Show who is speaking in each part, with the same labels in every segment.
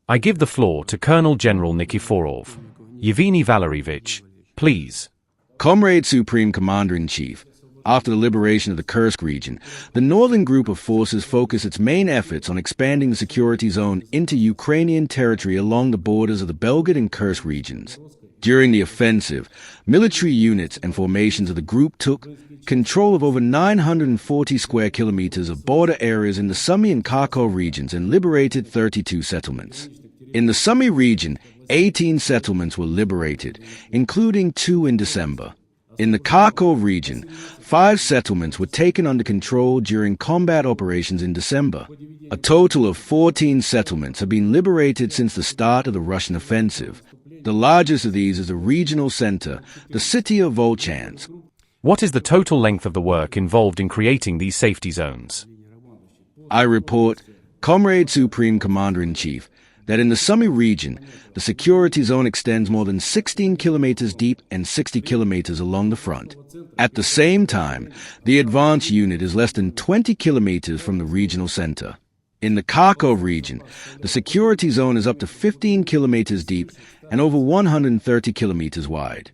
Speaker 1: I give the floor to Colonel General Nikiforov. Yevgeny Valeryevich, please.
Speaker 2: Comrade Supreme Commander-in-Chief, after the liberation of the Kursk region, the northern group of forces focused its main efforts on expanding the security zone into Ukrainian territory along the borders of the Belgorod and Kursk regions. During the offensive, military units and formations of the group took control of over 940 square kilometers of border areas in the Sumy and Kharkiv regions and liberated 32 settlements. In the Sumy region, 18 settlements were liberated, including 2 in December. In the Kharkiv region, 5 settlements were taken under control during combat operations in December. A total of 14 settlements have been liberated since the start of the Russian offensive. The largest of these is the regional center, the city of Volchansk.
Speaker 1: What is the total length of the work involved in creating these safety zones?
Speaker 2: I report, Comrade Supreme Commander-in-Chief, that in the Sumy region, the security zone extends more than 16 kilometers deep and 60 kilometers along the front. At the same time, the advance unit is less than 20 kilometers from the regional center. In the Kharkiv region, the security zone is up to 15 kilometers deep and over 130 kilometers wide.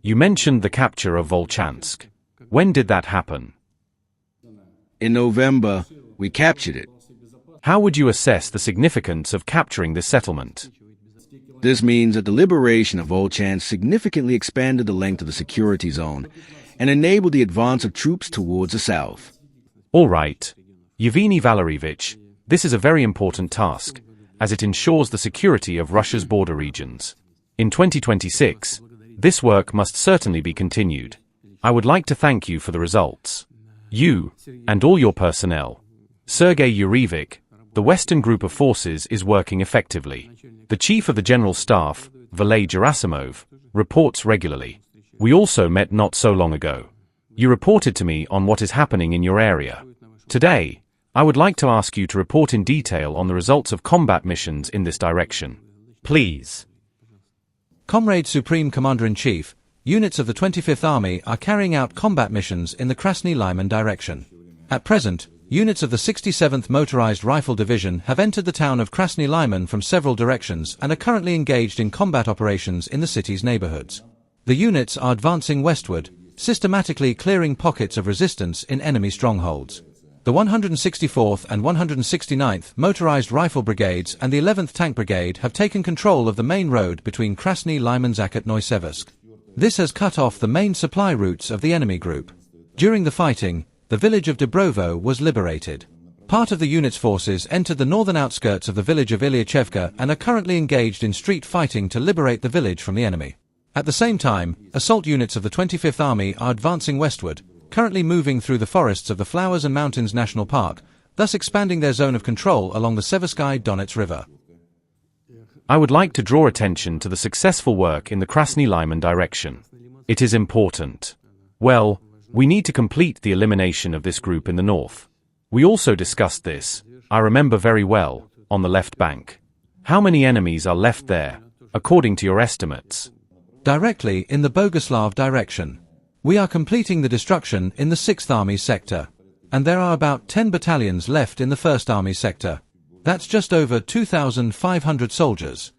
Speaker 1: You mentioned the capture of Volchansk. When did that happen?
Speaker 2: In November, we captured it.
Speaker 1: How would you assess the significance of capturing this settlement?
Speaker 2: This means that the liberation of Volchansk significantly expanded the length of the security zone and enabled the advance of troops towards the south.
Speaker 1: All right. Yevgeny Valeryevich, this is a very important task, as it ensures the security of Russia's border regions. In 2026, this work must certainly be continued. I would like to thank you for the results. You, and all your personnel. Sergei Yurevich, the Western group of forces is working effectively. The Chief of the General Staff, Valery Gerasimov, reports regularly. We also met not so long ago. You reported to me on what is happening in your area. Today, I would like to ask you to report in detail on the results of combat missions in this direction. Please.
Speaker 3: Comrade Supreme Commander-in-Chief, units of the 25th Army are carrying out combat missions in the Krasnyi Lyman direction. At present, units of the 67th Motorized Rifle Division have entered the town of Krasnyi Lyman from several directions and are currently engaged in combat operations in the city's neighborhoods. The units are advancing westward, systematically clearing pockets of resistance in enemy strongholds. The 164th and 169th Motorized Rifle Brigades and the 11th Tank Brigade have taken control of the main road between Krasnyi Lyman-Zakot and Siversk. This has cut off the main supply routes of the enemy group. During the fighting, the village of Dubrovo was liberated. Part of the unit's forces entered the northern outskirts of the village of Ilyachevka and are currently engaged in street fighting to liberate the village from the enemy. At the same time, assault units of the 25th Army are advancing westward, currently moving through the forests of the Flowers and Mountains National Park, thus expanding their zone of control along the Seversky Donets River.
Speaker 1: I would like to draw attention to the successful work in the Krasnyi Lyman direction. It is important. Well, we need to complete the elimination of this group in the north. We also discussed this, I remember very well, on the left bank. How many enemies are left there, according to your estimates?
Speaker 3: Directly in the Boguslav direction. We are completing the destruction in the 6th Army sector, and there are about 10 battalions left in the 1st Army sector. That's just over 2,500 soldiers.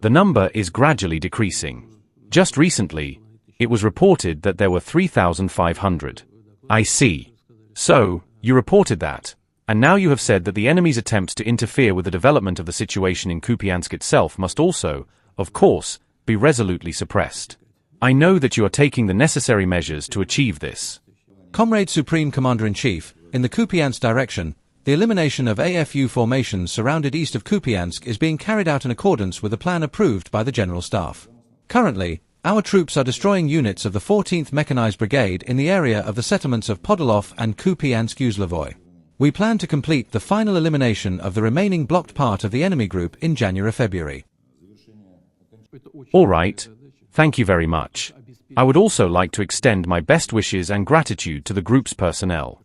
Speaker 1: The number is gradually decreasing. Just recently, it was reported that there were 3,500. I see. So, you reported that, and now you have said that the enemy's attempts to interfere with the development of the situation in Kupyansk itself must also, of course, be resolutely suppressed. I know that you are taking the necessary measures to achieve this.
Speaker 3: Comrade Supreme Commander-in-Chief, in the Kupyansk direction, the elimination of AFU formations surrounded east of Kupyansk is being carried out in accordance with a plan approved by the General Staff. Currently, our troops are destroying units of the 14th Mechanized Brigade in the area of the settlements of Podolov and Kupyansk-Uzlovoy. We plan to complete the final elimination of the remaining blocked part of the enemy group in January-February.
Speaker 1: All right. Thank you very much. I would also like to extend my best wishes and gratitude to the group's personnel.